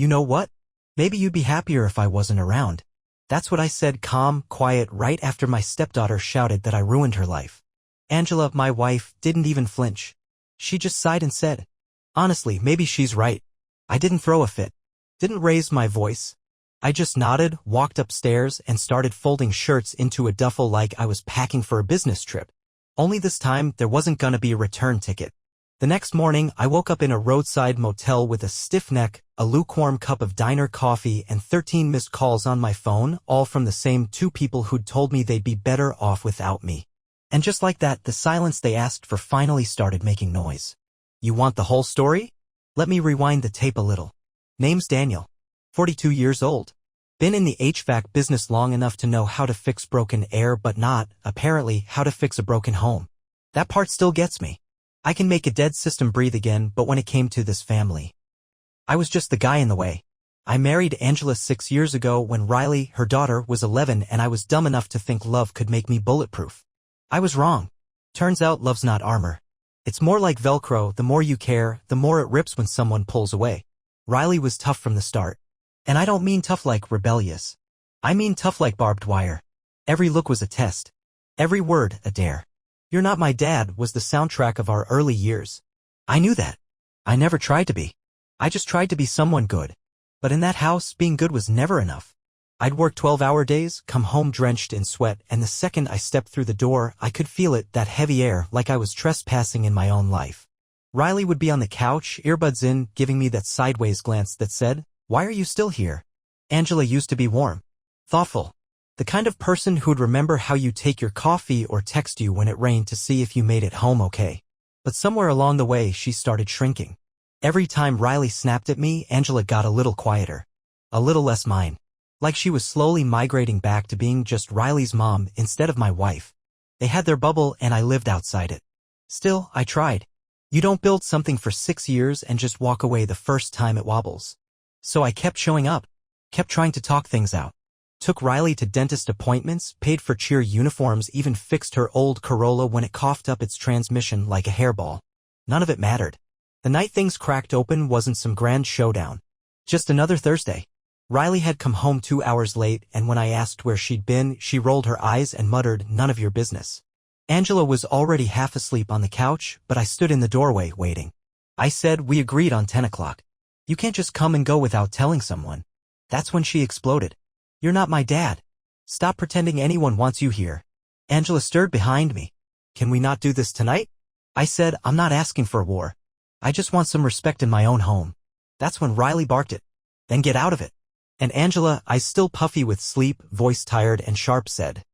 You know what? Maybe you'd be happier if I wasn't around. That's what I said, calm, quiet, right after my stepdaughter shouted that I ruined her life. Angela, my wife, didn't even flinch. She just sighed and said, "Honestly, maybe she's right." I didn't throw a fit. Didn't raise my voice. I just nodded, walked upstairs, and started folding shirts into a duffel like I was packing for a business trip. Only this time, there wasn't gonna be a return ticket. The next morning, I woke up in a roadside motel with a stiff neck, a lukewarm cup of diner coffee, and 13 missed calls on my phone, all from the same two people who'd told me they'd be better off without me. And just like that, the silence they asked for finally started making noise. You want the whole story? Let me rewind the tape a little. Name's Daniel. 42 years old. Been in the HVAC business long enough to know how to fix broken air but not, apparently, how to fix a broken home. That part still gets me. I can make a dead system breathe again, but when it came to this family, I was just the guy in the way. I married Angela 6 years ago when Riley, her daughter, was 11 and I was dumb enough to think love could make me bulletproof. I was wrong. Turns out love's not armor. It's more like Velcro. The more you care, the more it rips when someone pulls away. Riley was tough from the start. And I don't mean tough like rebellious. I mean tough like barbed wire. Every look was a test. Every word a dare. "You're not my dad" was the soundtrack of our early years. I knew that. I never tried to be. I just tried to be someone good. But in that house, being good was never enough. I'd work 12-hour days, come home drenched in sweat, and the second I stepped through the door, I could feel it, that heavy air, like I was trespassing in my own life. Riley would be on the couch, earbuds in, giving me that sideways glance that said, "Why are you still here?" Angela used to be warm. Thoughtful. The kind of person who'd remember how you take your coffee or text you when it rained to see if you made it home okay. But somewhere along the way, she started shrinking. Every time Riley snapped at me, Angela got a little quieter. A little less mine. Like she was slowly migrating back to being just Riley's mom instead of my wife. They had their bubble and I lived outside it. Still, I tried. You don't build something for 6 years and just walk away the first time it wobbles. So I kept showing up. Kept trying to talk things out. Took Riley to dentist appointments, paid for cheer uniforms, even fixed her old Corolla when it coughed up its transmission like a hairball. None of it mattered. The night things cracked open wasn't some grand showdown. Just another Thursday. Riley had come home 2 hours late, and when I asked where she'd been, she rolled her eyes and muttered, "None of your business." Angela was already half asleep on the couch, but I stood in the doorway, waiting. I said, "We agreed on 10 o'clock. You can't just come and go without telling someone." That's when she exploded. "You're not my dad. Stop pretending anyone wants you here." Angela stirred behind me. "Can we not do this tonight?" I said, "I'm not asking for a war. I just want some respect in my own home." That's when Riley barked it. "Then get out of it." And Angela, eyes still puffy with sleep, voice tired and sharp, said,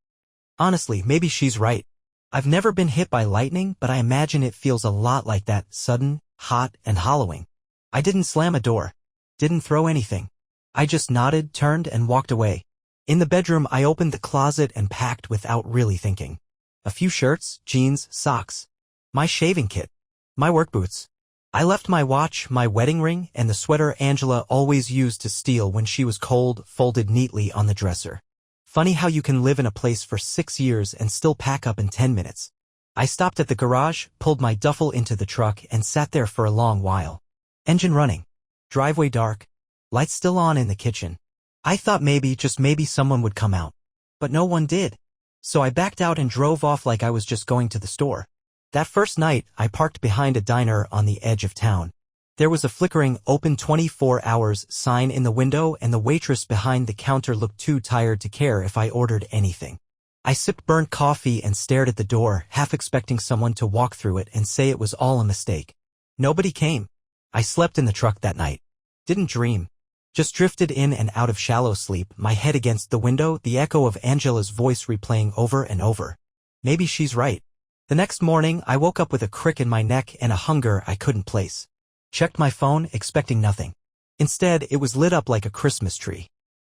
"Honestly, maybe she's right. I've never been hit by lightning, but I imagine it feels a lot like that, sudden, hot, and hollowing." I didn't slam a door. Didn't throw anything. I just nodded, turned, and walked away. In the bedroom, I opened the closet and packed without really thinking. A few shirts, jeans, socks. My shaving kit. My work boots. I left my watch, my wedding ring, and the sweater Angela always used to steal when she was cold, folded neatly on the dresser. Funny how you can live in a place for 6 years and still pack up in 10 minutes. I stopped at the garage, pulled my duffel into the truck, and sat there for a long while. Engine running. Driveway dark. Lights still on in the kitchen. I thought maybe, just maybe, someone would come out. But no one did. So I backed out and drove off like I was just going to the store. That first night, I parked behind a diner on the edge of town. There was a flickering, open 24 hours sign in the window, and the waitress behind the counter looked too tired to care if I ordered anything. I sipped burnt coffee and stared at the door, half expecting someone to walk through it and say it was all a mistake. Nobody came. I slept in the truck that night. Didn't dream. Just drifted in and out of shallow sleep, my head against the window, the echo of Angela's voice replaying over and over. Maybe she's right. The next morning, I woke up with a crick in my neck and a hunger I couldn't place. Checked my phone, expecting nothing. Instead, it was lit up like a Christmas tree.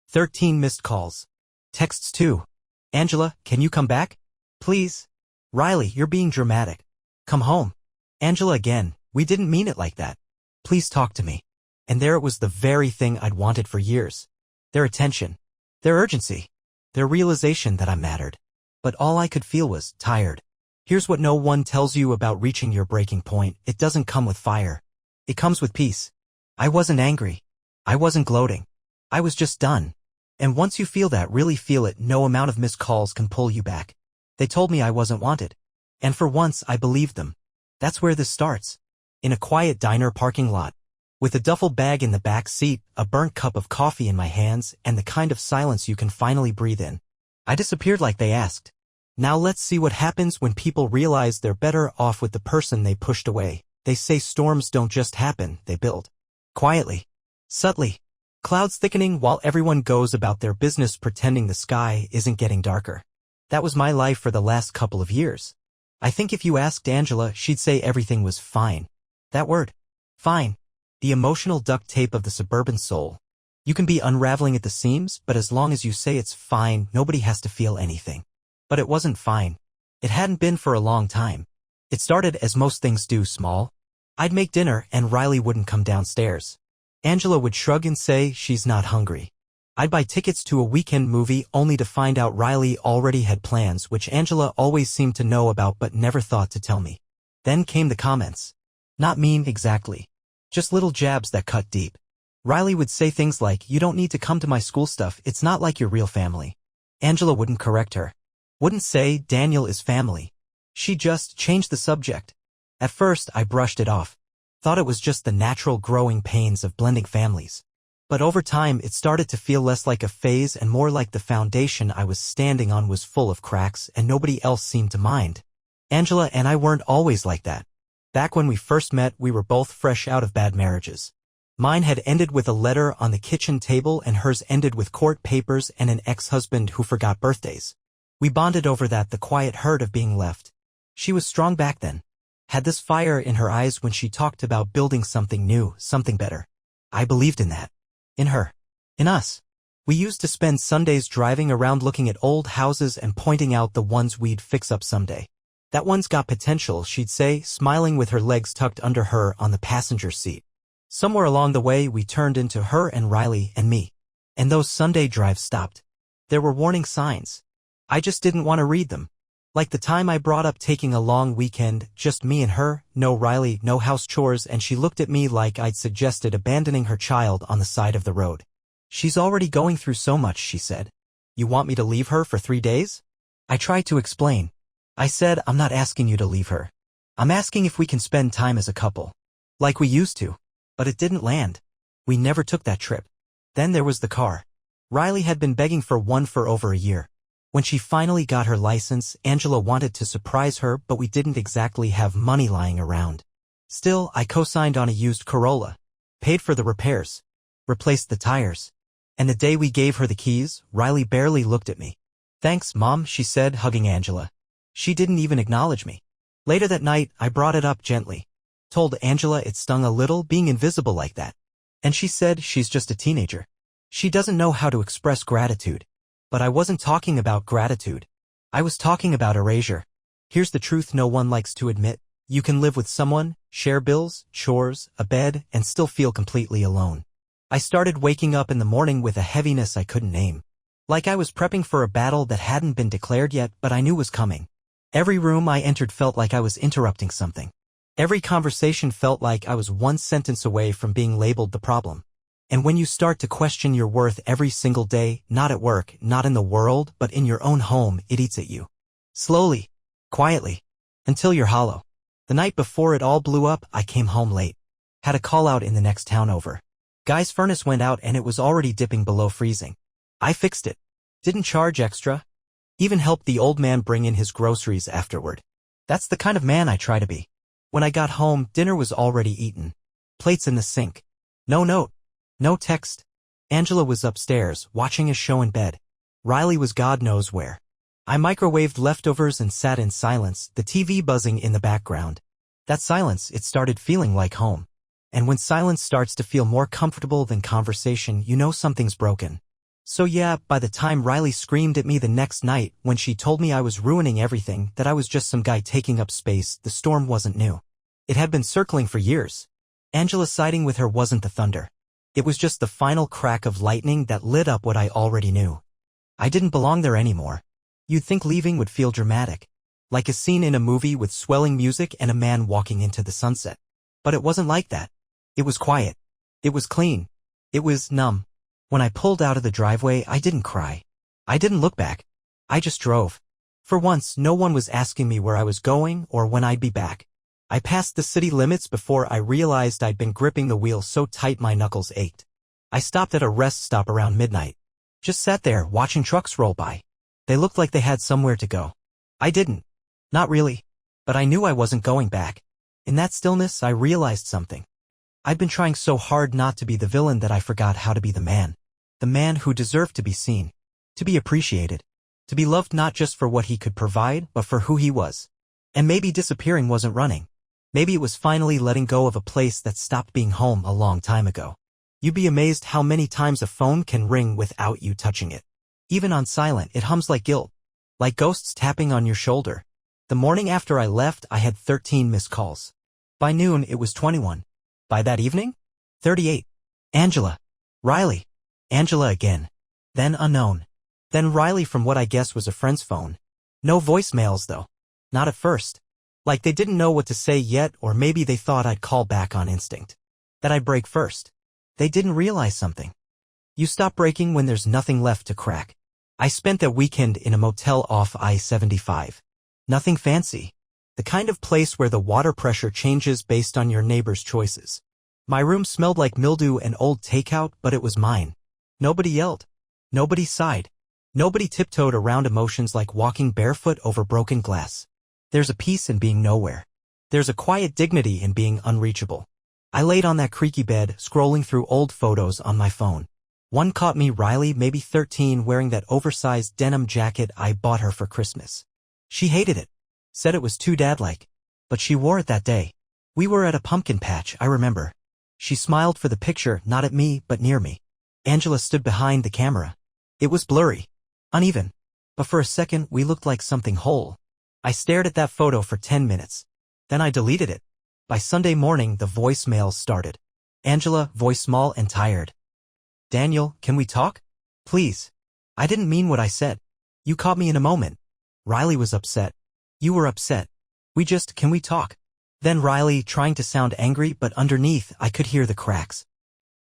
13 missed calls. Texts too. "Angela, can you come back? Please." "Riley, you're being dramatic. Come home." "Angela again, we didn't mean it like that. Please talk to me." And there it was, the very thing I'd wanted for years. Their attention. Their urgency. Their realization that I mattered. But all I could feel was tired. Here's what no one tells you about reaching your breaking point: it doesn't come with fire. It comes with peace. I wasn't angry. I wasn't gloating. I was just done. And once you feel that, really feel it, no amount of missed calls can pull you back. They told me I wasn't wanted. And for once, I believed them. That's where this starts. In a quiet diner parking lot. With a duffel bag in the back seat, a burnt cup of coffee in my hands, and the kind of silence you can finally breathe in. I disappeared like they asked. Now let's see what happens when people realize they're better off with the person they pushed away. They say storms don't just happen, they build. Quietly. Subtly. Clouds thickening while everyone goes about their business pretending the sky isn't getting darker. That was my life for the last couple of years. I think if you asked Angela, she'd say everything was fine. That word. Fine. The emotional duct tape of the suburban soul. You can be unraveling at the seams, but as long as you say it's fine, nobody has to feel anything. But it wasn't fine. It hadn't been for a long time. It started as most things do, small. I'd make dinner and Riley wouldn't come downstairs. Angela would shrug and say she's not hungry. I'd buy tickets to a weekend movie only to find out Riley already had plans which Angela always seemed to know about but never thought to tell me. Then came the comments. Not mean exactly. Just little jabs that cut deep. Riley would say things like, "You don't need to come to my school stuff, it's not like your real family." Angela wouldn't correct her. Wouldn't say, "Daniel is family." She just changed the subject. At first, I brushed it off. Thought it was just the natural growing pains of blending families. But over time, it started to feel less like a phase and more like the foundation I was standing on was full of cracks and nobody else seemed to mind. Angela and I weren't always like that. Back when we first met, we were both fresh out of bad marriages. Mine had ended with a letter on the kitchen table and hers ended with court papers and an ex-husband who forgot birthdays. We bonded over that, the quiet hurt of being left. She was strong back then. Had this fire in her eyes when she talked about building something new, something better. I believed in that. In her. In us. We used to spend Sundays driving around looking at old houses and pointing out the ones we'd fix up someday. That one's got potential, she'd say, smiling with her legs tucked under her on the passenger seat. Somewhere along the way, we turned into her and Riley and me. And those Sunday drives stopped. There were warning signs. I just didn't want to read them. Like the time I brought up taking a long weekend, just me and her, no Riley, no house chores, and she looked at me like I'd suggested abandoning her child on the side of the road. "She's already going through so much," she said. "You want me to leave her for 3 days?" I tried to explain. I said, "I'm not asking you to leave her. I'm asking if we can spend time as a couple. Like we used to." But it didn't land. We never took that trip. Then there was the car. Riley had been begging for one for over a year. When she finally got her license, Angela wanted to surprise her, but we didn't exactly have money lying around. Still, I co-signed on a used Corolla. Paid for the repairs. Replaced the tires. And the day we gave her the keys, Riley barely looked at me. "Thanks, Mom," she said, hugging Angela. She didn't even acknowledge me. Later that night, I brought it up gently. Told Angela it stung a little being invisible like that. And she said she's just a teenager. She doesn't know how to express gratitude. But I wasn't talking about gratitude. I was talking about erasure. Here's the truth no one likes to admit. You can live with someone, share bills, chores, a bed, and still feel completely alone. I started waking up in the morning with a heaviness I couldn't name. Like I was prepping for a battle that hadn't been declared yet, but I knew was coming. Every room I entered felt like I was interrupting something. Every conversation felt like I was one sentence away from being labeled the problem. And when you start to question your worth every single day, not at work, not in the world, but in your own home, it eats at you. Slowly. Quietly. Until you're hollow. The night before it all blew up, I came home late. Had a call out in the next town over. Guy's furnace went out and it was already dipping below freezing. I fixed it. Didn't charge extra. Even helped the old man bring in his groceries afterward. That's the kind of man I try to be. When I got home, dinner was already eaten. Plates in the sink. No note. No text. Angela was upstairs, watching a show in bed. Riley was God knows where. I microwaved leftovers and sat in silence, the TV buzzing in the background. That silence, it started feeling like home. And when silence starts to feel more comfortable than conversation, you know something's broken. So yeah, by the time Riley screamed at me the next night, when she told me I was ruining everything, that I was just some guy taking up space, the storm wasn't new. It had been circling for years. Angela siding with her wasn't the thunder. It was just the final crack of lightning that lit up what I already knew. I didn't belong there anymore. You'd think leaving would feel dramatic. Like a scene in a movie with swelling music and a man walking into the sunset. But it wasn't like that. It was quiet. It was clean. It was numb. When I pulled out of the driveway, I didn't cry. I didn't look back. I just drove. For once, no one was asking me where I was going or when I'd be back. I passed the city limits before I realized I'd been gripping the wheel so tight my knuckles ached. I stopped at a rest stop around midnight. Just sat there, watching trucks roll by. They looked like they had somewhere to go. I didn't. Not really. But I knew I wasn't going back. In that stillness, I realized something. I'd been trying so hard not to be the villain that I forgot how to be the man. The man who deserved to be seen. To be appreciated. To be loved not just for what he could provide, but for who he was. And maybe disappearing wasn't running. Maybe it was finally letting go of a place that stopped being home a long time ago. You'd be amazed how many times a phone can ring without you touching it. Even on silent, it hums like guilt. Like ghosts tapping on your shoulder. The morning after I left, I had 13 missed calls. By noon, it was 21. By that evening? 38. Angela. Riley. Angela again. Then unknown. Then Riley from what I guess was a friend's phone. No voicemails though. Not at first. Like they didn't know what to say yet, or maybe they thought I'd call back on instinct. That I'd break first. They didn't realize something. You stop breaking when there's nothing left to crack. I spent that weekend in a motel off I-75. Nothing fancy. The kind of place where the water pressure changes based on your neighbor's choices. My room smelled like mildew and old takeout, but it was mine. Nobody yelled. Nobody sighed. Nobody tiptoed around emotions like walking barefoot over broken glass. There's a peace in being nowhere. There's a quiet dignity in being unreachable. I laid on that creaky bed, scrolling through old photos on my phone. One caught me Riley, maybe 13, wearing that oversized denim jacket I bought her for Christmas. She hated it. Said it was too dad-like. But she wore it that day. We were at a pumpkin patch, I remember. She smiled for the picture, not at me, but near me. Angela stood behind the camera. It was blurry. Uneven. But for a second, we looked like something whole. I stared at that photo for 10 minutes. Then I deleted it. By Sunday morning, the voicemails started. Angela, voice small and tired. Daniel, can we talk? Please. I didn't mean what I said. You caught me in a moment. Riley was upset. You were upset. Can we talk? Then Riley, trying to sound angry, but underneath, I could hear the cracks.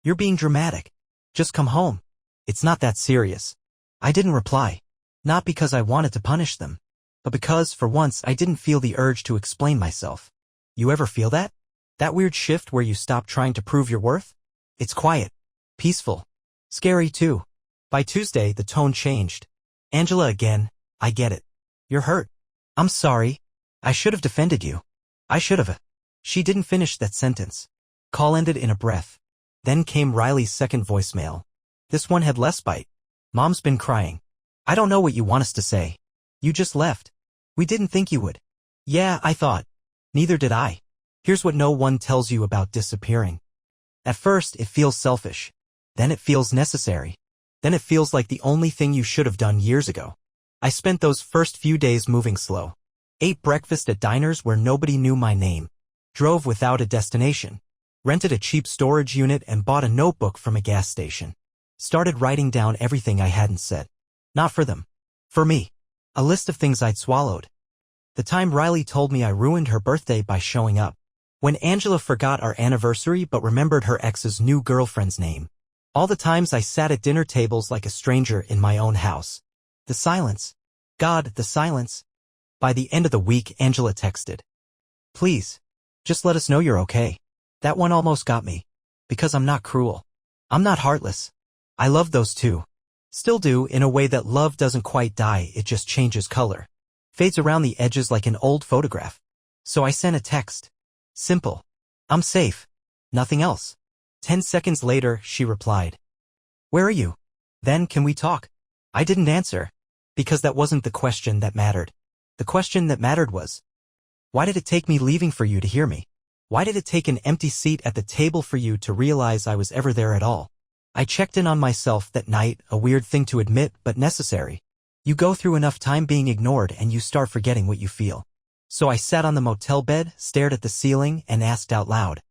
You're being dramatic. Just come home. It's not that serious. I didn't reply. Not because I wanted to punish them. But because, for once, I didn't feel the urge to explain myself. You ever feel that? That weird shift where you stop trying to prove your worth? It's quiet. Peaceful. Scary too. By Tuesday, the tone changed. Angela again, I get it. You're hurt. I'm sorry. I should have defended you. I should have. She didn't finish that sentence. Call ended in a breath. Then came Riley's second voicemail. This one had less bite. Mom's been crying. I don't know what you want us to say. You just left. We didn't think you would. Yeah, I thought. Neither did I. Here's what no one tells you about disappearing. At first, it feels selfish. Then it feels necessary. Then it feels like the only thing you should have done years ago. I spent those first few days moving slow. Ate breakfast at diners where nobody knew my name. Drove without a destination. Rented a cheap storage unit and bought a notebook from a gas station. Started writing down everything I hadn't said. Not for them. For me. A list of things I'd swallowed. The time Riley told me I ruined her birthday by showing up. When Angela forgot our anniversary but remembered her ex's new girlfriend's name. All the times I sat at dinner tables like a stranger in my own house. The silence. God, the silence. By the end of the week, Angela texted. Please. Just let us know you're okay. That one almost got me. Because I'm not cruel. I'm not heartless. I love those two. Still do, in a way that love doesn't quite die, it just changes color. Fades around the edges like an old photograph. So I sent a text. Simple. I'm safe. Nothing else. 10 seconds later, she replied. Where are you? Then can we talk? I didn't answer. Because that wasn't the question that mattered. The question that mattered was, why did it take me leaving for you to hear me? Why did it take an empty seat at the table for you to realize I was ever there at all? I checked in on myself that night, a weird thing to admit, but necessary. You go through enough time being ignored and you start forgetting what you feel. So I sat on the motel bed, stared at the ceiling, and asked out loud.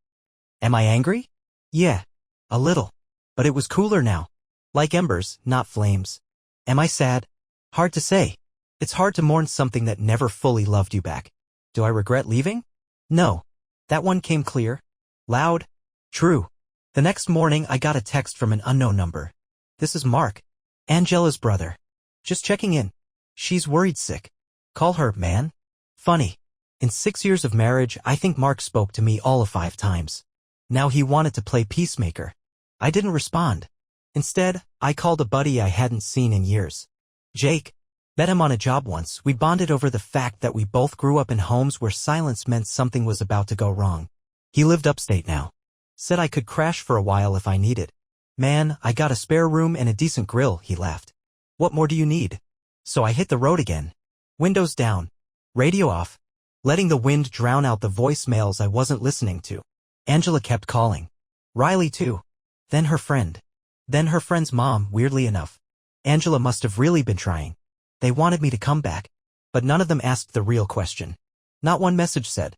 Am I angry? Yeah. A little. But it was cooler now. Like embers, not flames. Am I sad? Hard to say. It's hard to mourn something that never fully loved you back. Do I regret leaving? No. That one came clear. Loud. True. The next morning I got a text from an unknown number. This is Mark, Angela's brother. Just checking in. She's worried sick. Call her, man. Funny. In 6 years of marriage, I think Mark spoke to me all of 5 times. Now he wanted to play peacemaker. I didn't respond. Instead, I called a buddy I hadn't seen in years. Jake. Met him on a job once. We bonded over the fact that we both grew up in homes where silence meant something was about to go wrong. He lived upstate now. Said I could crash for a while if I needed. Man, I got a spare room and a decent grill, he laughed. What more do you need? So I hit the road again. Windows down. Radio off. Letting the wind drown out the voicemails I wasn't listening to. Angela kept calling. Riley too. Then her friend. Then her friend's mom, weirdly enough. Angela must have really been trying. They wanted me to come back. But none of them asked the real question. Not one message said,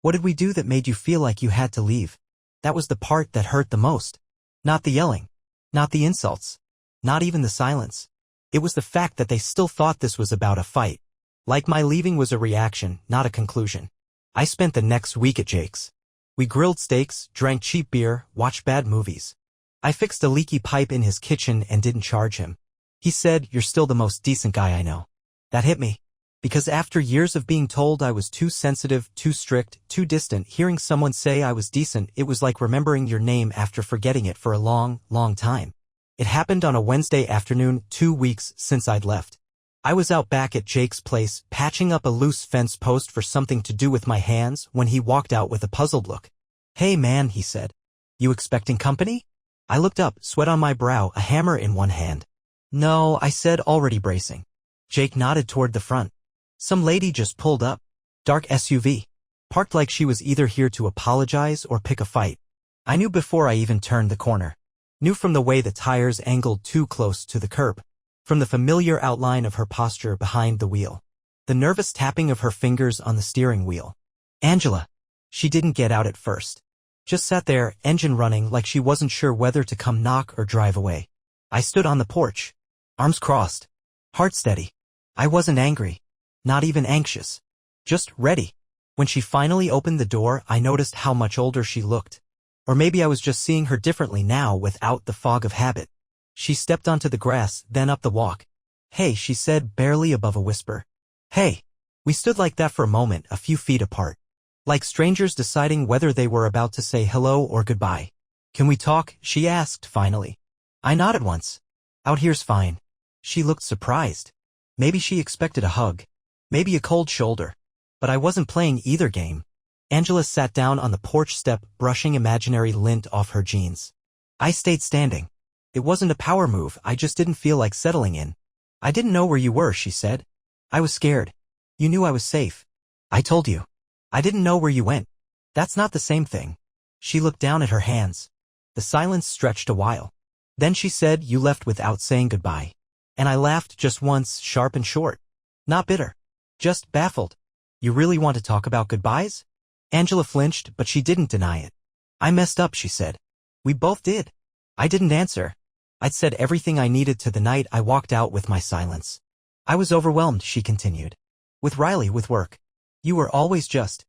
what did we do that made you feel like you had to leave? That was the part that hurt the most. Not the yelling. Not the insults. Not even the silence. It was the fact that they still thought this was about a fight. Like my leaving was a reaction, not a conclusion. I spent the next week at Jake's. We grilled steaks, drank cheap beer, watched bad movies. I fixed a leaky pipe in his kitchen and didn't charge him. He said, you're still the most decent guy I know. That hit me. Because after years of being told I was too sensitive, too strict, too distant, hearing someone say I was decent, it was like remembering your name after forgetting it for a long, long time. It happened on a Wednesday afternoon, 2 weeks since I'd left. I was out back at Jake's place, patching up a loose fence post for something to do with my hands, when he walked out with a puzzled look. Hey man, he said. You expecting company? I looked up, sweat on my brow, a hammer in one hand. No, I said, already bracing. Jake nodded toward the front. Some lady just pulled up. Dark SUV. Parked like she was either here to apologize or pick a fight. I knew before I even turned the corner. Knew from the way the tires angled too close to the curb. From the familiar outline of her posture behind the wheel. The nervous tapping of her fingers on the steering wheel. Angela. She didn't get out at first. Just sat there, engine running like she wasn't sure whether to come knock or drive away. I stood on the porch. Arms crossed. Heart steady. I wasn't angry. Not even anxious. Just ready. When she finally opened the door, I noticed how much older she looked. Or maybe I was just seeing her differently now without the fog of habit. She stepped onto the grass, then up the walk. Hey, she said, barely above a whisper. Hey. We stood like that for a moment, a few feet apart. Like strangers deciding whether they were about to say hello or goodbye. Can we talk? She asked, finally. I nodded once. Out here's fine. She looked surprised. Maybe she expected a hug. Maybe a cold shoulder. But I wasn't playing either game. Angela sat down on the porch step, brushing imaginary lint off her jeans. I stayed standing. It wasn't a power move, I just didn't feel like settling in. I didn't know where you were, she said. I was scared. You knew I was safe. I told you. I didn't know where you went. That's not the same thing. She looked down at her hands. The silence stretched a while. Then she said, you left without saying goodbye. And I laughed just once, sharp and short. Not bitter. Just baffled. You really want to talk about goodbyes? Angela flinched, but she didn't deny it. I messed up, she said. We both did. I didn't answer. I'd said everything I needed to the night I walked out with my silence. I was overwhelmed, she continued. With Riley, with work. You were always just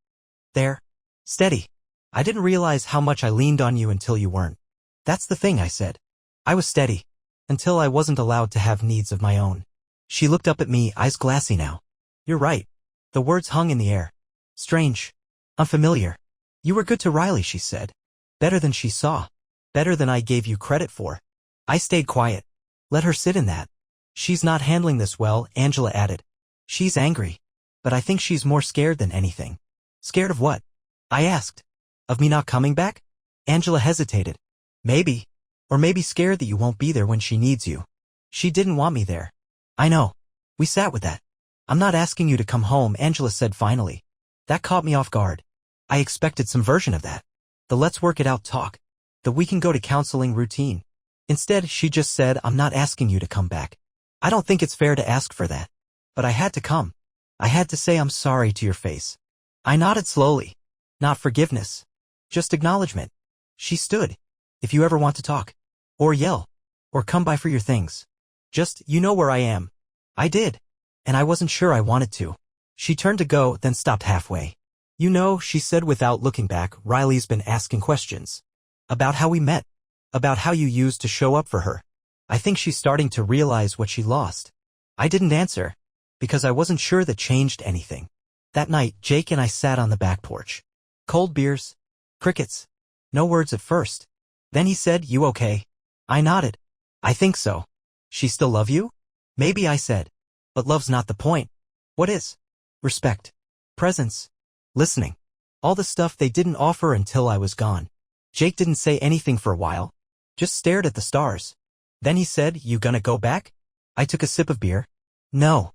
there. Steady. I didn't realize how much I leaned on you until you weren't. That's the thing, I said. I was steady. Until I wasn't allowed to have needs of my own. She looked up at me, eyes glassy now. You're right. The words hung in the air. Strange. Unfamiliar. You were good to Riley, she said. Better than she saw. Better than I gave you credit for. I stayed quiet. Let her sit in that. She's not handling this well, Angela added. She's angry. But I think she's more scared than anything. Scared of what? I asked. Of me not coming back? Angela hesitated. Maybe. Or maybe scared that you won't be there when she needs you. She didn't want me there. I know. We sat with that. I'm not asking you to come home, Angela said finally. That caught me off guard. I expected some version of that. The let's work it out talk. The we can go to counseling routine. Instead, she just said, I'm not asking you to come back. I don't think it's fair to ask for that. But I had to come. I had to say I'm sorry to your face. I nodded slowly. Not forgiveness. Just acknowledgement. She stood. If you ever want to talk. Or yell. Or come by for your things. Just, you know where I am. I did. And I wasn't sure I wanted to. She turned to go, then stopped halfway. You know, she said without looking back, Riley's been asking questions. About how we met. About how you used to show up for her. I think she's starting to realize what she lost. I didn't answer, because I wasn't sure that changed anything. That night, Jake and I sat on the back porch. Cold beers. Crickets. No words at first. Then he said, "You okay?" I nodded. "I think so." "She still love you?" "Maybe," I said. "But love's not the point." "What is?" "Respect. Presence. Listening. All the stuff they didn't offer until I was gone." Jake didn't say anything for a while. Just stared at the stars. Then he said, "You gonna go back?" I took a sip of beer. "No."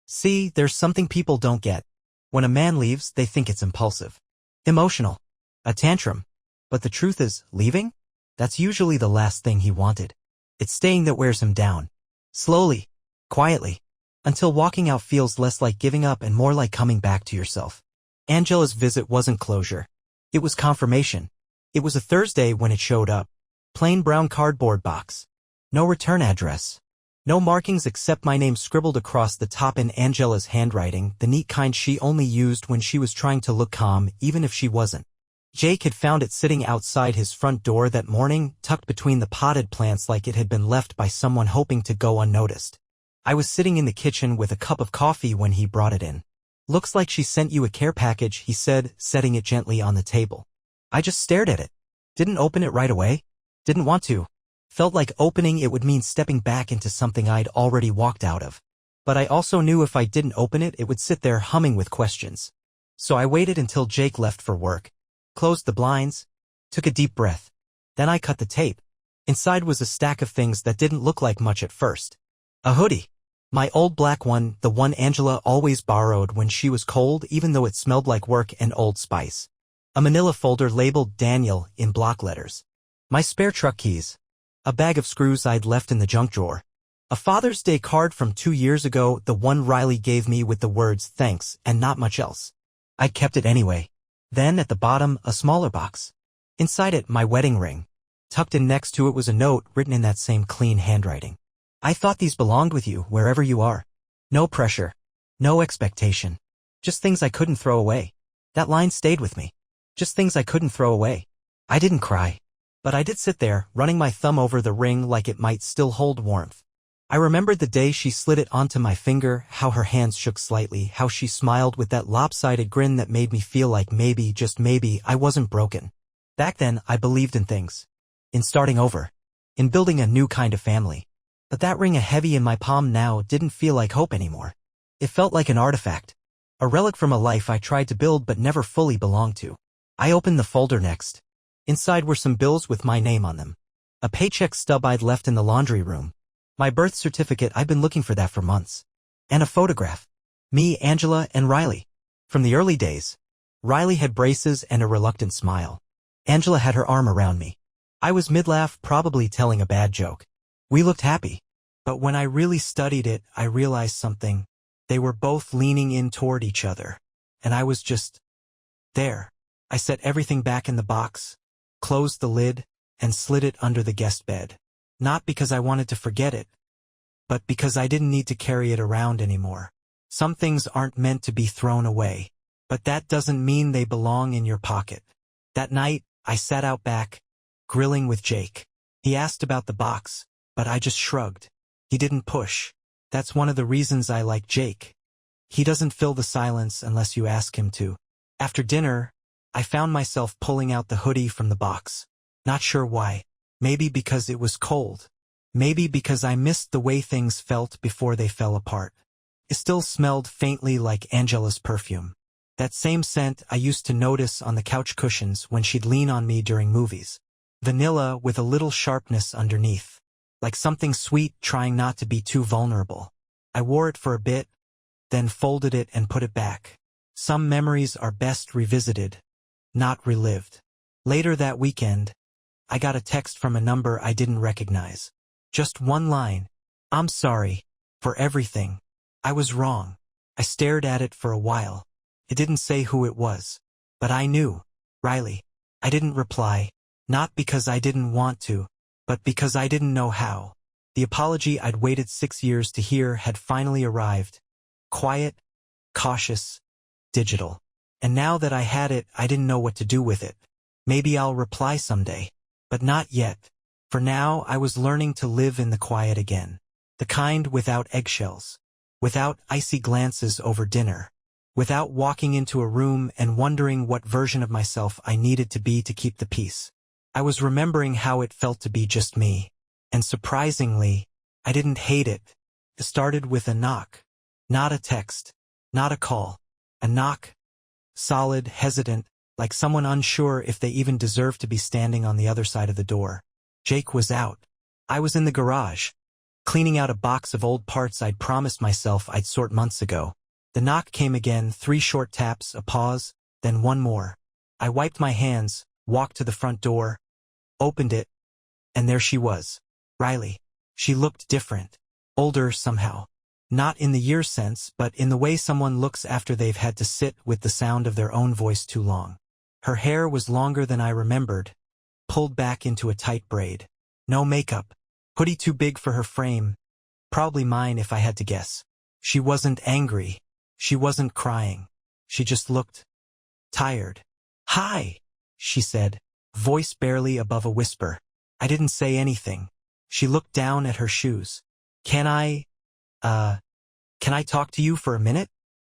See, there's something people don't get. When a man leaves, they think it's impulsive. Emotional. A tantrum. But the truth is, leaving? That's usually the last thing he wanted. It's staying that wears him down. Slowly. Quietly. Until walking out feels less like giving up and more like coming back to yourself. Angela's visit wasn't closure. It was confirmation. It was a Thursday when it showed up. Plain brown cardboard box. No return address. No markings except my name scribbled across the top in Angela's handwriting, the neat kind she only used when she was trying to look calm, even if she wasn't. Jake had found it sitting outside his front door that morning, tucked between the potted plants like it had been left by someone hoping to go unnoticed. I was sitting in the kitchen with a cup of coffee when he brought it in. "Looks like she sent you a care package," he said, setting it gently on the table. I just stared at it. Didn't open it right away. Didn't want to. Felt like opening it would mean stepping back into something I'd already walked out of. But I also knew if I didn't open it, it would sit there humming with questions. So I waited until Jake left for work. Closed the blinds. Took a deep breath. Then I cut the tape. Inside was a stack of things that didn't look like much at first. A hoodie. My old black one, the one Angela always borrowed when she was cold even though it smelled like work and Old Spice. A manila folder labeled Daniel in block letters. My spare truck keys. A bag of screws I'd left in the junk drawer. A Father's Day card from 2 years ago, the one Riley gave me with the words "thanks" and not much else. I kept it anyway. Then at the bottom, a smaller box. Inside it, my wedding ring. Tucked in next to it was a note written in that same clean handwriting. "I thought these belonged with you, wherever you are. No pressure. No expectation. Just things I couldn't throw away." That line stayed with me. Just things I couldn't throw away. I didn't cry. But I did sit there, running my thumb over the ring like it might still hold warmth. I remembered the day she slid it onto my finger, how her hands shook slightly, how she smiled with that lopsided grin that made me feel like maybe, just maybe, I wasn't broken. Back then, I believed in things. In starting over. In building a new kind of family. But that ring heavy in my palm now didn't feel like hope anymore. It felt like an artifact. A relic from a life I tried to build but never fully belonged to. I opened the folder next. Inside were some bills with my name on them. A paycheck stub I'd left in the laundry room. My birth certificate, I'd been looking for that for months. And a photograph. Me, Angela, and Riley. From the early days. Riley had braces and a reluctant smile. Angela had her arm around me. I was mid-laugh, probably telling a bad joke. We looked happy. But when I really studied it, I realized something. They were both leaning in toward each other. And I was just there. I set everything back in the box, closed the lid, and slid it under the guest bed. Not because I wanted to forget it, but because I didn't need to carry it around anymore. Some things aren't meant to be thrown away, but that doesn't mean they belong in your pocket. That night, I sat out back, grilling with Jake. He asked about the box, but I just shrugged. He didn't push. That's one of the reasons I like Jake. He doesn't fill the silence unless you ask him to. After dinner, I found myself pulling out the hoodie from the box. Not sure why. Maybe because it was cold. Maybe because I missed the way things felt before they fell apart. It still smelled faintly like Angela's perfume. That same scent I used to notice on the couch cushions when she'd lean on me during movies. Vanilla with a little sharpness underneath. Like something sweet trying not to be too vulnerable. I wore it for a bit, then folded it and put it back. Some memories are best revisited, not relived. Later that weekend, I got a text from a number I didn't recognize. Just one line. "I'm sorry. For everything. I was wrong." I stared at it for a while. It didn't say who it was. But I knew. Riley. I didn't reply. Not because I didn't want to, but because I didn't know how. The apology I'd waited 6 years to hear had finally arrived. Quiet, cautious, digital. And now that I had it, I didn't know what to do with it. Maybe I'll reply someday. But not yet. For now, I was learning to live in the quiet again. The kind without eggshells. Without icy glances over dinner. Without walking into a room and wondering what version of myself I needed to be to keep the peace. I was remembering how it felt to be just me. And surprisingly, I didn't hate it. It started with a knock. Not a text. Not a call. A knock. Solid, hesitant, like someone unsure if they even deserved to be standing on the other side of the door. Jake was out. I was in the garage, cleaning out a box of old parts I'd promised myself I'd sort months ago. The knock came again, 3 short taps, a pause, then one more. I wiped my hands, walked to the front door, opened it, and there she was. Riley. She looked different. Older somehow. Not in the year sense, but in the way someone looks after they've had to sit with the sound of their own voice too long. Her hair was longer than I remembered, pulled back into a tight braid. No makeup. Hoodie too big for her frame. Probably mine if I had to guess. She wasn't angry. She wasn't crying. She just looked tired. "Hi," she said, voice barely above a whisper. I didn't say anything. She looked down at her shoes. Can I talk to you for a minute?"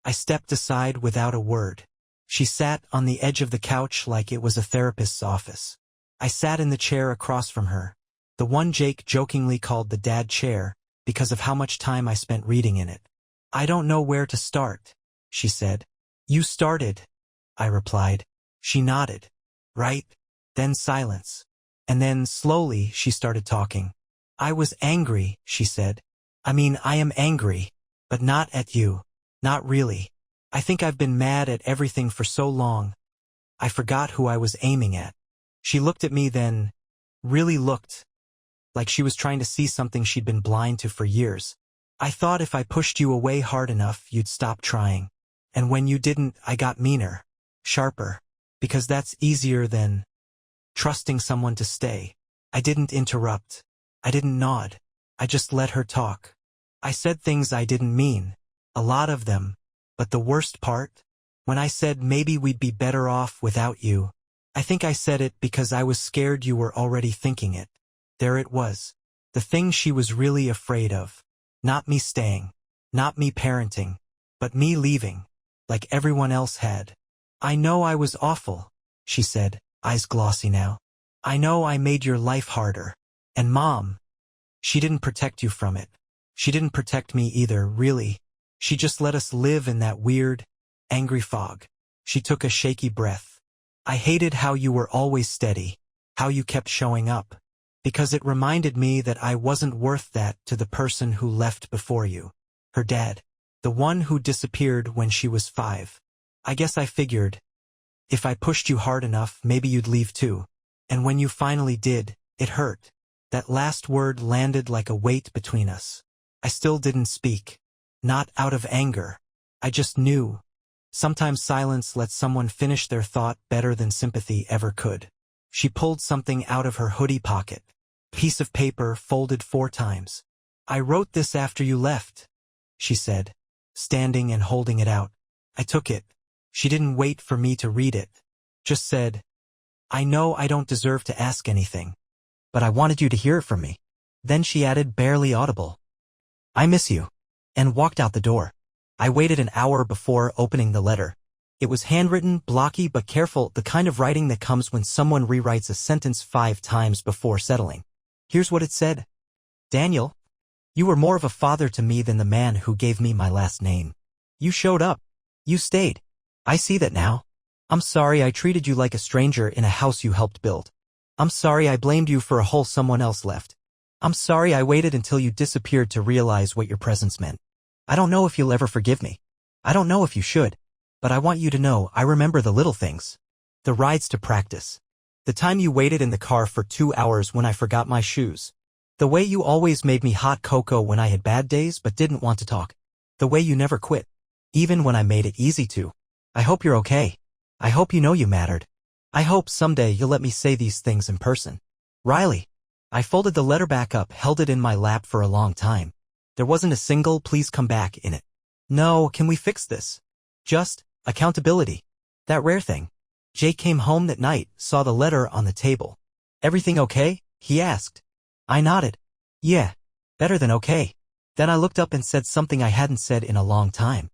I stepped aside without a word. She sat on the edge of the couch like it was a therapist's office. I sat in the chair across from her, the one Jake jokingly called the dad chair, because of how much time I spent reading in it. "I don't know where to start," she said. "You started," I replied. She nodded. "Right?" Then silence. And then, slowly, she started talking. "I was angry," she said. I am angry. But not at you. Not really. I think I've been mad at everything for so long. I forgot who I was aiming at." She looked at me then, really looked, like she was trying to see something she'd been blind to for years. "I thought if I pushed you away hard enough, you'd stop trying. And when you didn't, I got meaner, sharper, because that's easier than trusting someone to stay." I didn't interrupt. I didn't nod. I just let her talk. I said things I didn't mean, a lot of them, but the worst part? When I said maybe we'd be better off without you, I think I said it because I was scared you were already thinking it. There it was. The thing she was really afraid of. Not me staying. Not me parenting. But me leaving. Like everyone else had. "I know I was awful," she said, eyes glossy now. "I know I made your life harder. And Mom, she didn't protect you from it. She didn't protect me either, really. She just let us live in that weird, angry fog." She took a shaky breath. "I hated how you were always steady, how you kept showing up, because it reminded me that I wasn't worth that to the person who left before you. Her dad. The one who disappeared when she was 5. I guess I figured, if I pushed you hard enough, maybe you'd leave too. And when you finally did, it hurt. That last word landed like a weight between us. I still didn't speak. Not out of anger. I just knew. Sometimes silence lets someone finish their thought better than sympathy ever could. She pulled something out of her hoodie pocket. Piece of paper folded 4 times. "I wrote this after you left," she said, standing and holding it out. I took it. She didn't wait for me to read it. Just said, "I know I don't deserve to ask anything, but I wanted you to hear it from me." Then she added, barely audible, "I miss you," and walked out the door. I waited an hour before opening the letter. It was handwritten, blocky but careful, the kind of writing that comes when someone rewrites a sentence 5 times before settling. Here's what it said. "Daniel, you were more of a father to me than the man who gave me my last name. You showed up. You stayed. I see that now. I'm sorry I treated you like a stranger in a house you helped build. I'm sorry I blamed you for a hole someone else left. I'm sorry I waited until you disappeared to realize what your presence meant. I don't know if you'll ever forgive me. I don't know if you should. But I want you to know I remember the little things. The rides to practice. The time you waited in the car for 2 hours when I forgot my shoes. The way you always made me hot cocoa when I had bad days but didn't want to talk. The way you never quit. Even when I made it easy to. I hope you're okay. I hope you know you mattered. I hope someday you'll let me say these things in person. Riley." I folded the letter back up, held it in my lap for a long time. There wasn't a single "please come back" in it. No, "can we fix this?" Just accountability. That rare thing. Jake came home that night, saw the letter on the table. Everything okay? He asked. I nodded. Yeah. Better than okay. Then I looked up and said something I hadn't said in a long time.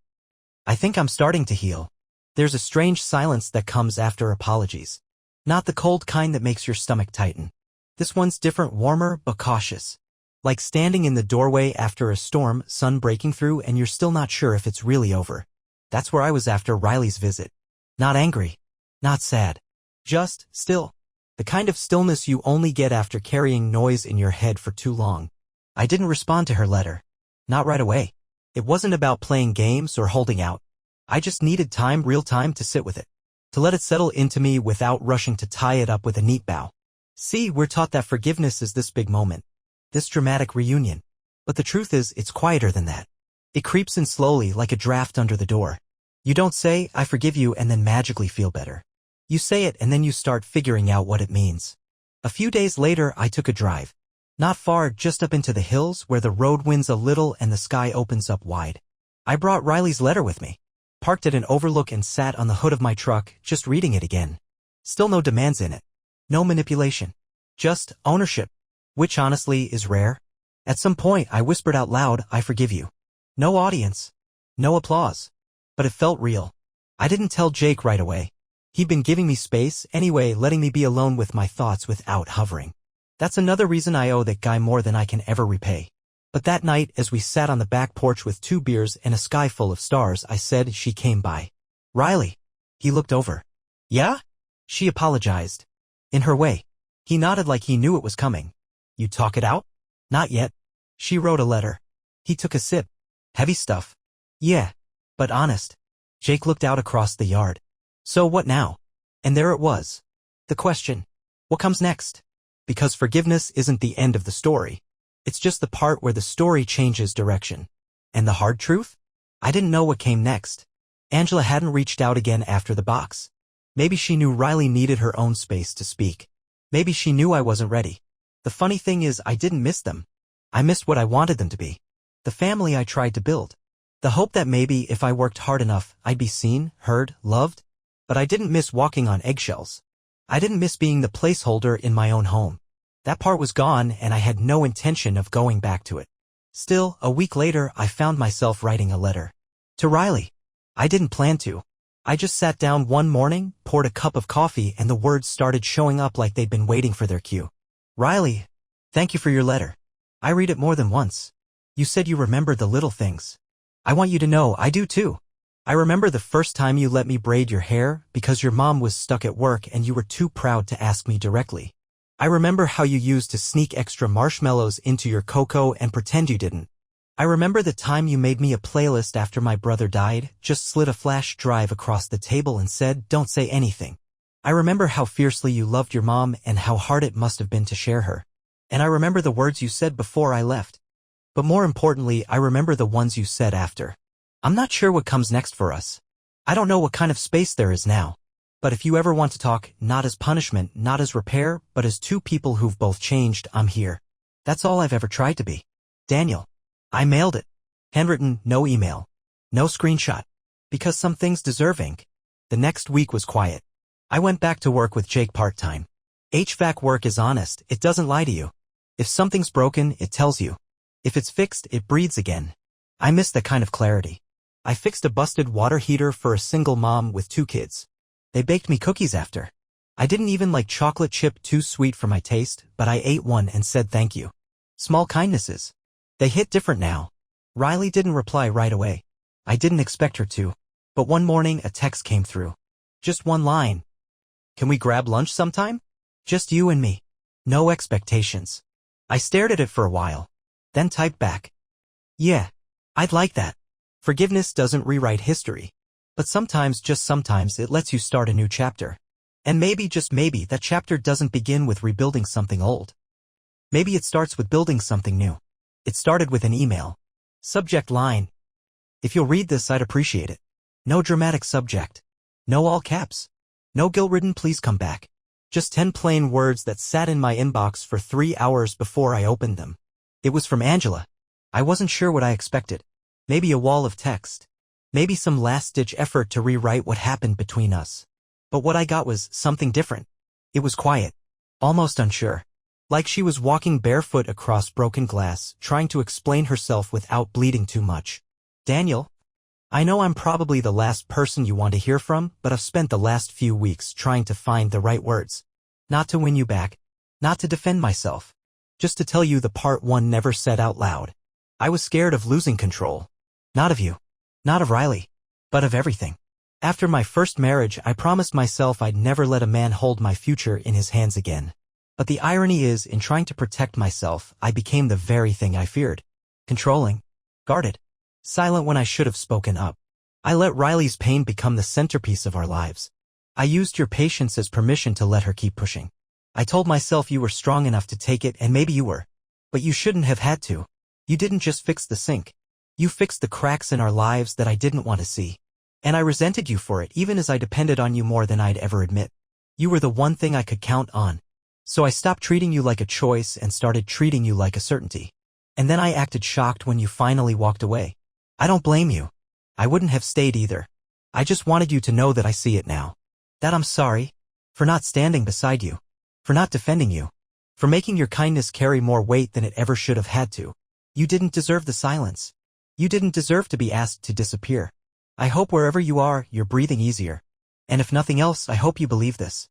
I think I'm starting to heal. There's a strange silence that comes after apologies. Not the cold kind that makes your stomach tighten. This one's different, warmer but cautious. Like standing in the doorway after a storm, sun breaking through, and you're still not sure if it's really over. That's where I was after Riley's visit. Not angry. Not sad. Just still. The kind of stillness you only get after carrying noise in your head for too long. I didn't respond to her letter. Not right away. It wasn't about playing games or holding out. I just needed time, real time, to sit with it. To let it settle into me without rushing to tie it up with a neat bow. See, we're taught that forgiveness is this big moment. This dramatic reunion. But the truth is, it's quieter than that. It creeps in slowly like a draft under the door. You don't say, I forgive you, and then magically feel better. You say it and then you start figuring out what it means. A few days later, I took a drive. Not far, just up into the hills where the road winds a little and the sky opens up wide. I brought Riley's letter with me. Parked at an overlook and sat on the hood of my truck, just reading it again. Still no demands in it. No manipulation. Just ownership. Which honestly is rare. At some point, I whispered out loud, I forgive you. No audience. No applause. But it felt real. I didn't tell Jake right away. He'd been giving me space anyway, letting me be alone with my thoughts without hovering. That's another reason I owe that guy more than I can ever repay. But that night, as we sat on the back porch with 2 beers and a sky full of stars, I said, she came by. Riley. He looked over. Yeah? She apologized. In her way. He nodded like he knew it was coming. You talk it out? Not yet. She wrote a letter. He took a sip. Heavy stuff. Yeah. But honest. Jake looked out across the yard. So what now? And there it was. The question. What comes next? Because forgiveness isn't the end of the story. It's just the part where the story changes direction. And the hard truth? I didn't know what came next. Angela hadn't reached out again after the box. Maybe she knew Riley needed her own space to speak. Maybe she knew I wasn't ready. The funny thing is, I didn't miss them. I missed what I wanted them to be. The family I tried to build. The hope that maybe if I worked hard enough, I'd be seen, heard, loved. But I didn't miss walking on eggshells. I didn't miss being the placeholder in my own home. That part was gone, and I had no intention of going back to it. Still, a week later, I found myself writing a letter. To Riley. I didn't plan to. I just sat down one morning, poured a cup of coffee, and the words started showing up like they'd been waiting for their cue. Riley, thank you for your letter. I read it more than once. You said you remembered the little things. I want you to know I do too. I remember the first time you let me braid your hair because your mom was stuck at work and you were too proud to ask me directly. I remember how you used to sneak extra marshmallows into your cocoa and pretend you didn't. I remember the time you made me a playlist after my brother died, just slid a flash drive across the table and said, don't say anything. I remember how fiercely you loved your mom and how hard it must have been to share her. And I remember the words you said before I left. But more importantly, I remember the ones you said after. I'm not sure what comes next for us. I don't know what kind of space there is now. But if you ever want to talk, not as punishment, not as repair, but as 2 people who've both changed, I'm here. That's all I've ever tried to be. Daniel. I mailed it. Handwritten, no email. No screenshot. Because some things deserve ink. The next week was quiet. I went back to work with Jake part-time. HVAC work is honest, it doesn't lie to you. If something's broken, it tells you. If it's fixed, it breathes again. I miss that kind of clarity. I fixed a busted water heater for a single mom with 2 kids. They baked me cookies after. I didn't even like chocolate chip, too sweet for my taste, but I ate one and said thank you. Small kindnesses. They hit different now. Riley didn't reply right away. I didn't expect her to. But one morning a text came through. Just one line. Can we grab lunch sometime? Just you and me. No expectations. I stared at it for a while. Then typed back. Yeah. I'd like that. Forgiveness doesn't rewrite history. But sometimes, just sometimes, it lets you start a new chapter. And maybe, just maybe, that chapter doesn't begin with rebuilding something old. Maybe it starts with building something new. It started with an email. Subject line. If you'll read this, I'd appreciate it. No dramatic subject. No all caps. No guilt-ridden please come back. Just 10 plain words that sat in my inbox for 3 hours before I opened them. It was from Angela. I wasn't sure what I expected. Maybe a wall of text. Maybe some last-ditch effort to rewrite what happened between us. But what I got was something different. It was quiet. almost unsure. Like she was walking barefoot across broken glass, trying to explain herself without bleeding too much. Daniel, I know I'm probably the last person you want to hear from, but I've spent the last few weeks trying to find the right words. Not to win you back. Not to defend myself. Just to tell you the part one never said out loud. I was scared of losing control. Not of you. Not of Riley. But of everything. After my first marriage, I promised myself I'd never let a man hold my future in his hands again. But the irony is, in trying to protect myself, I became the very thing I feared. Controlling. Guarded. Silent when I should have spoken up. I let Riley's pain become the centerpiece of our lives. I used your patience as permission to let her keep pushing. I told myself you were strong enough to take it, and maybe you were. But you shouldn't have had to. You didn't just fix the sink. You fixed the cracks in our lives that I didn't want to see. And I resented you for it, even as I depended on you more than I'd ever admit. You were the one thing I could count on. So I stopped treating you like a choice and started treating you like a certainty. And then I acted shocked when you finally walked away. I don't blame you. I wouldn't have stayed either. I just wanted you to know that I see it now. That I'm sorry. For not standing beside you. For not defending you. For making your kindness carry more weight than it ever should have had to. You didn't deserve the silence. You didn't deserve to be asked to disappear. I hope wherever you are, you're breathing easier. And if nothing else, I hope you believe this.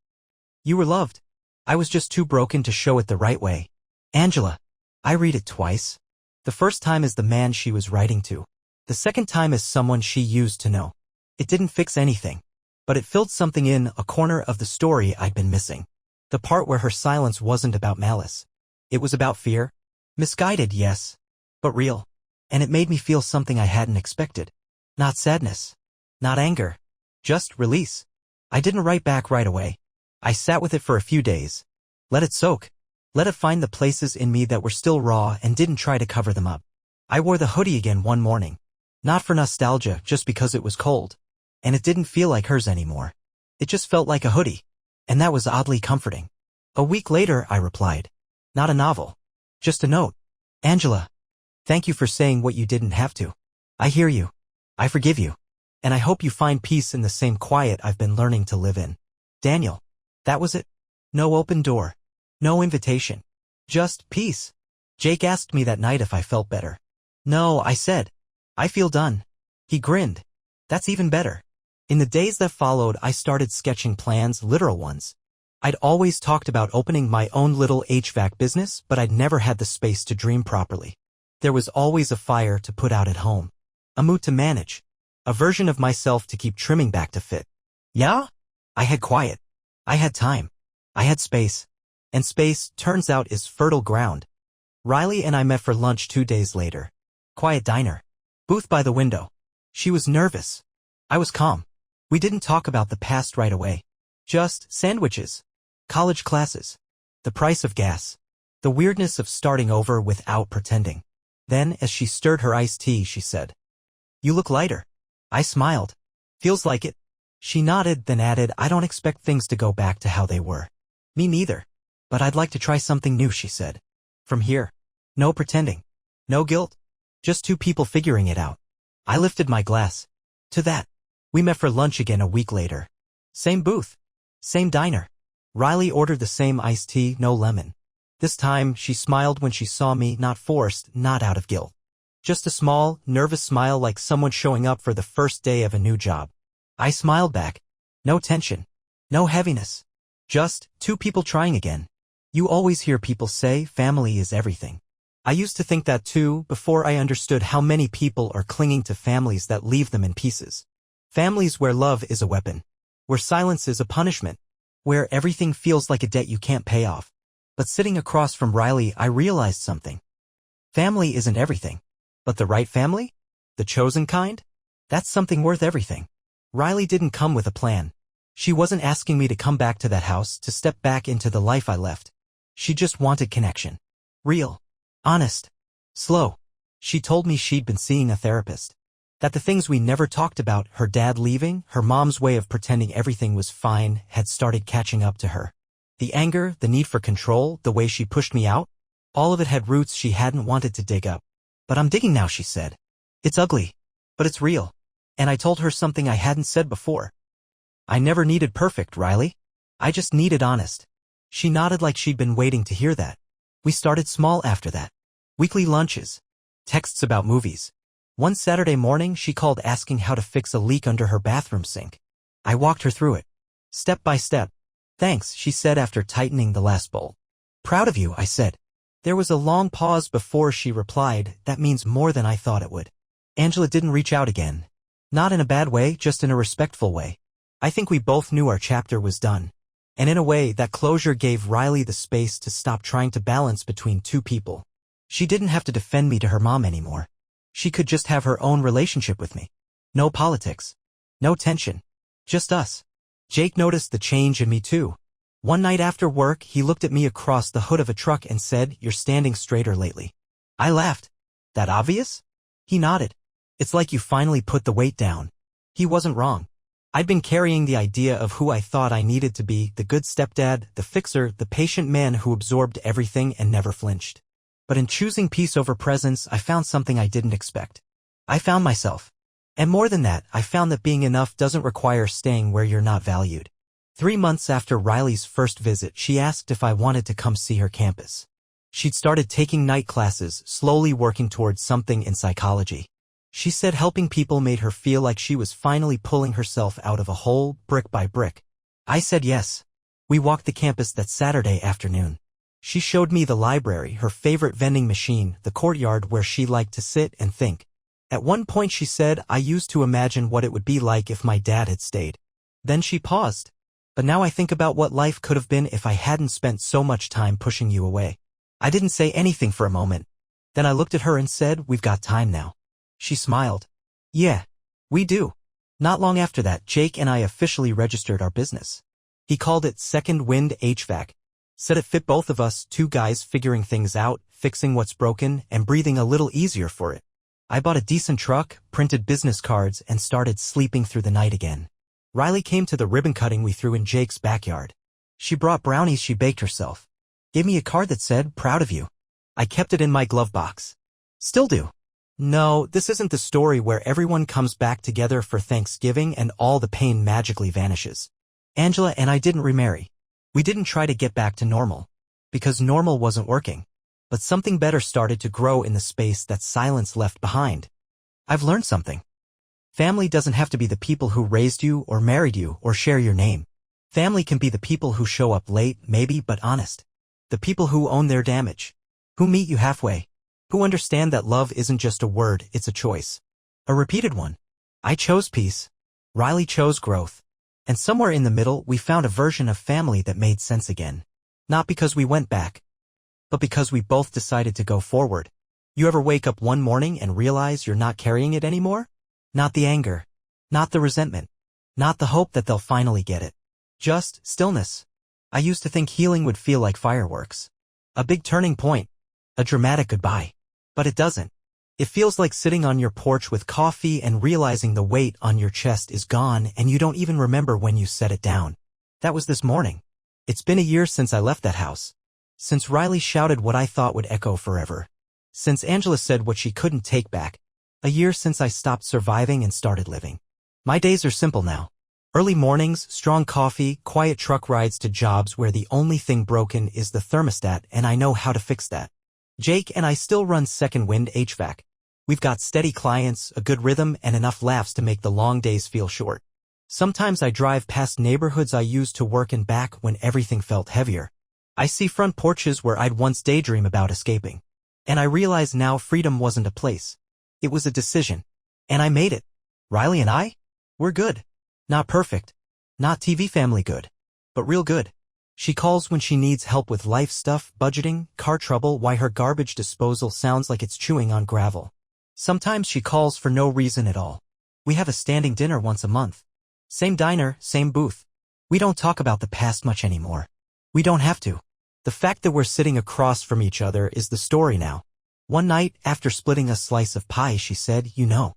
You were loved. I was just too broken to show it the right way. Angela. I read it twice. The first time as the man she was writing to. The second time as someone she used to know. It didn't fix anything. But it filled something in, a corner of the story I'd been missing. The part where her silence wasn't about malice. It was about fear. Misguided, yes. But real. And it made me feel something I hadn't expected. Not sadness. Not anger. Just release. I didn't write back right away. I sat with it for a few days. Let it soak. Let it find the places in me that were still raw and didn't try to cover them up. I wore the hoodie again one morning. Not for nostalgia, just because it was cold. And it didn't feel like hers anymore. It just felt like a hoodie. And that was oddly comforting. A week later, I replied. Not a novel. Just a note. Angela. Thank you for saying what you didn't have to. I hear you. I forgive you. And I hope you find peace in the same quiet I've been learning to live in. Daniel. That was it. No open door. No invitation. Just peace. Jake asked me that night if I felt better. No, I said. I feel done. He grinned. That's even better. In the days that followed, I started sketching plans, literal ones. I'd always talked about opening my own little HVAC business, but I'd never had the space to dream properly. There was always a fire to put out at home. A mood to manage. A version of myself to keep trimming back to fit. Yeah? I had quiet. I had time. I had space. And space, turns out, is fertile ground. Riley and I met for lunch 2 days later. Quiet diner. Booth by the window. She was nervous. I was calm. We didn't talk about the past right away. Just sandwiches. College classes. The price of gas. The weirdness of starting over without pretending. Then, as she stirred her iced tea, she said, "You look lighter." I smiled. "Feels like it." She nodded, then added, "I don't expect things to go back to how they were." "Me neither. But I'd like to try something new," she said. "From here. No pretending. No guilt. Just two people figuring it out." I lifted my glass. To that. We met for lunch again a week later. Same booth. Same diner. Riley ordered the same iced tea, no lemon. This time, she smiled when she saw me, not forced, not out of guilt. Just a small, nervous smile like someone showing up for the first day of a new job. I smiled back. No tension. No heaviness. Just two people trying again. You always hear people say family is everything. I used to think that too, before I understood how many people are clinging to families that leave them in pieces. Families where love is a weapon. Where silence is a punishment. Where everything feels like a debt you can't pay off. But sitting across from Riley, I realized something. Family isn't everything. But the right family? The chosen kind? That's something worth everything. Riley didn't come with a plan. She wasn't asking me to come back to that house, to step back into the life I left. She just wanted connection. Real. Honest. Slow. She told me she'd been seeing a therapist. That the things we never talked about, her dad leaving, her mom's way of pretending everything was fine, had started catching up to her. The anger, the need for control, the way she pushed me out, all of it had roots she hadn't wanted to dig up. "But I'm digging now," she said. "It's ugly. But it's real." And I told her something I hadn't said before. I never needed perfect, Riley. I just needed honest. She nodded like she'd been waiting to hear that. We started small after that. Weekly lunches. Texts about movies. One Saturday morning, she called asking how to fix a leak under her bathroom sink. I walked her through it. Step by step. Thanks, she said after tightening the last bolt. Proud of you, I said. There was a long pause before she replied, that means more than I thought it would. Angela didn't reach out again. Not in a bad way, just in a respectful way. I think we both knew our chapter was done. And in a way, that closure gave Riley the space to stop trying to balance between two people. She didn't have to defend me to her mom anymore. She could just have her own relationship with me. No politics. No tension. Just us. Jake noticed the change in me too. One night after work, he looked at me across the hood of a truck and said, "You're standing straighter lately." I laughed. That obvious? He nodded. It's like you finally put the weight down. He wasn't wrong. I'd been carrying the idea of who I thought I needed to be, the good stepdad, the fixer, the patient man who absorbed everything and never flinched. But in choosing peace over presence, I found something I didn't expect. I found myself. And more than that, I found that being enough doesn't require staying where you're not valued. 3 months after Riley's first visit, she asked if I wanted to come see her campus. She'd started taking night classes, slowly working towards something in psychology. She said helping people made her feel like she was finally pulling herself out of a hole, brick by brick. I said yes. We walked the campus that Saturday afternoon. She showed me the library, her favorite vending machine, the courtyard where she liked to sit and think. At one point she said, "I used to imagine what it would be like if my dad had stayed." Then she paused. "But now I think about what life could have been if I hadn't spent so much time pushing you away." I didn't say anything for a moment. Then I looked at her and said, "We've got time now." She smiled. "Yeah, we do." Not long after that, Jake and I officially registered our business. He called it Second Wind HVAC. Said it fit both of us, two guys figuring things out, fixing what's broken, and breathing a little easier for it. I bought a decent truck, printed business cards, and started sleeping through the night again. Riley came to the ribbon cutting we threw in Jake's backyard. She brought brownies she baked herself. Gave me a card that said, "Proud of you." I kept it in my glove box. Still do. No, this isn't the story where everyone comes back together for Thanksgiving and all the pain magically vanishes. Angela and I didn't remarry. We didn't try to get back to normal. Because normal wasn't working. But something better started to grow in the space that silence left behind. I've learned something. Family doesn't have to be the people who raised you or married you or share your name. Family can be the people who show up late, maybe, but honest. The people who own their damage. Who meet you halfway. Who understand that love isn't just a word, it's a choice. A repeated one. I chose peace. Riley chose growth. And somewhere in the middle, we found a version of family that made sense again. Not because we went back, but because we both decided to go forward. You ever wake up one morning and realize you're not carrying it anymore? Not the anger. Not the resentment. Not the hope that they'll finally get it. Just stillness. I used to think healing would feel like fireworks. A big turning point. A dramatic goodbye. But it doesn't. It feels like sitting on your porch with coffee and realizing the weight on your chest is gone and you don't even remember when you set it down. That was this morning. It's been a year since I left that house. Since Riley shouted what I thought would echo forever. Since Angela said what she couldn't take back. A year since I stopped surviving and started living. My days are simple now. Early mornings, strong coffee, quiet truck rides to jobs where the only thing broken is the thermostat and I know how to fix that. Jake and I still run Second Wind HVAC. We've got steady clients, a good rhythm, and enough laughs to make the long days feel short. Sometimes I drive past neighborhoods I used to work in back when everything felt heavier. I see front porches where I'd once daydream about escaping. And I realize now freedom wasn't a place. It was a decision. And I made it. Riley and I? We're good. Not perfect. Not TV family good. But real good. She calls when she needs help with life stuff, budgeting, car trouble, why her garbage disposal sounds like it's chewing on gravel. Sometimes she calls for no reason at all. We have a standing dinner once a month. Same diner, same booth. We don't talk about the past much anymore. We don't have to. The fact that we're sitting across from each other is the story now. One night, after splitting a slice of pie, she said, "You know,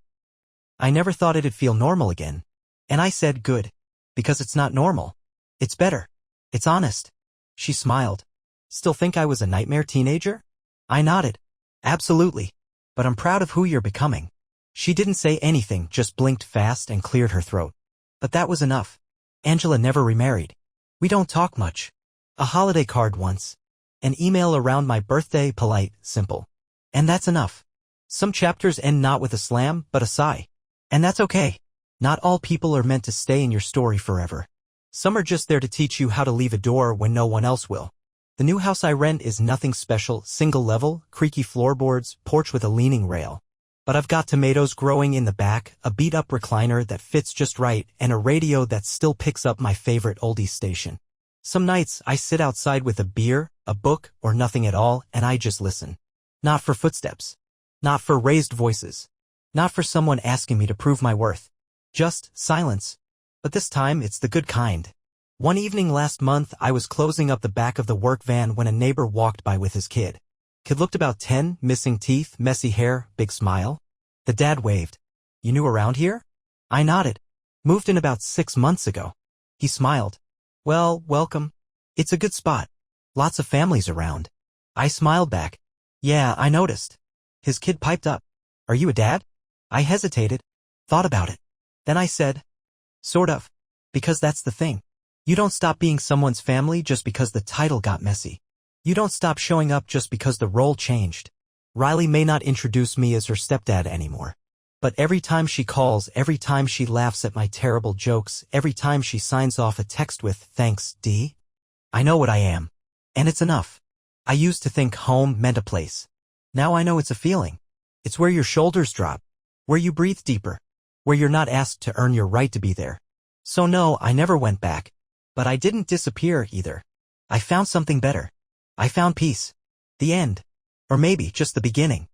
I never thought it'd feel normal again." And I said, "Good. Because it's not normal. It's better. It's honest." She smiled. "Still think I was a nightmare teenager?" I nodded. "Absolutely. But I'm proud of who you're becoming." She didn't say anything, just blinked fast and cleared her throat. But that was enough. Angela never remarried. We don't talk much. A holiday card once. An email around my birthday, polite, simple. And that's enough. Some chapters end not with a slam, but a sigh. And that's okay. Not all people are meant to stay in your story forever. Some are just there to teach you how to leave a door when no one else will. The new house I rent is nothing special, single level, creaky floorboards, porch with a leaning rail. But I've got tomatoes growing in the back, a beat-up recliner that fits just right, and a radio that still picks up my favorite oldies station. Some nights I sit outside with a beer, a book, or nothing at all, and I just listen. Not for footsteps. Not for raised voices. Not for someone asking me to prove my worth. Just silence. But this time it's the good kind. One evening last month I was closing up the back of the work van when a neighbor walked by with his kid. Kid looked about 10, missing teeth, messy hair, big smile. The dad waved. "You new around here?" I nodded. "Moved in about 6 months ago." He smiled. "Well, welcome. It's a good spot. Lots of families around." I smiled back. "Yeah, I noticed." His kid piped up. "Are you a dad?" I hesitated. Thought about it. Then I said, "Sort of. Because that's the thing. You don't stop being someone's family just because the title got messy. You don't stop showing up just because the role changed. Riley may not introduce me as her stepdad anymore. But every time she calls, every time she laughs at my terrible jokes, every time she signs off a text with, "Thanks, D," I know what I am. And it's enough. I used to think home meant a place. Now I know it's a feeling. It's where your shoulders drop. Where you breathe deeper. Where you're not asked to earn your right to be there. So no, I never went back. But I didn't disappear either. I found something better. I found peace. The end. Or maybe just the beginning.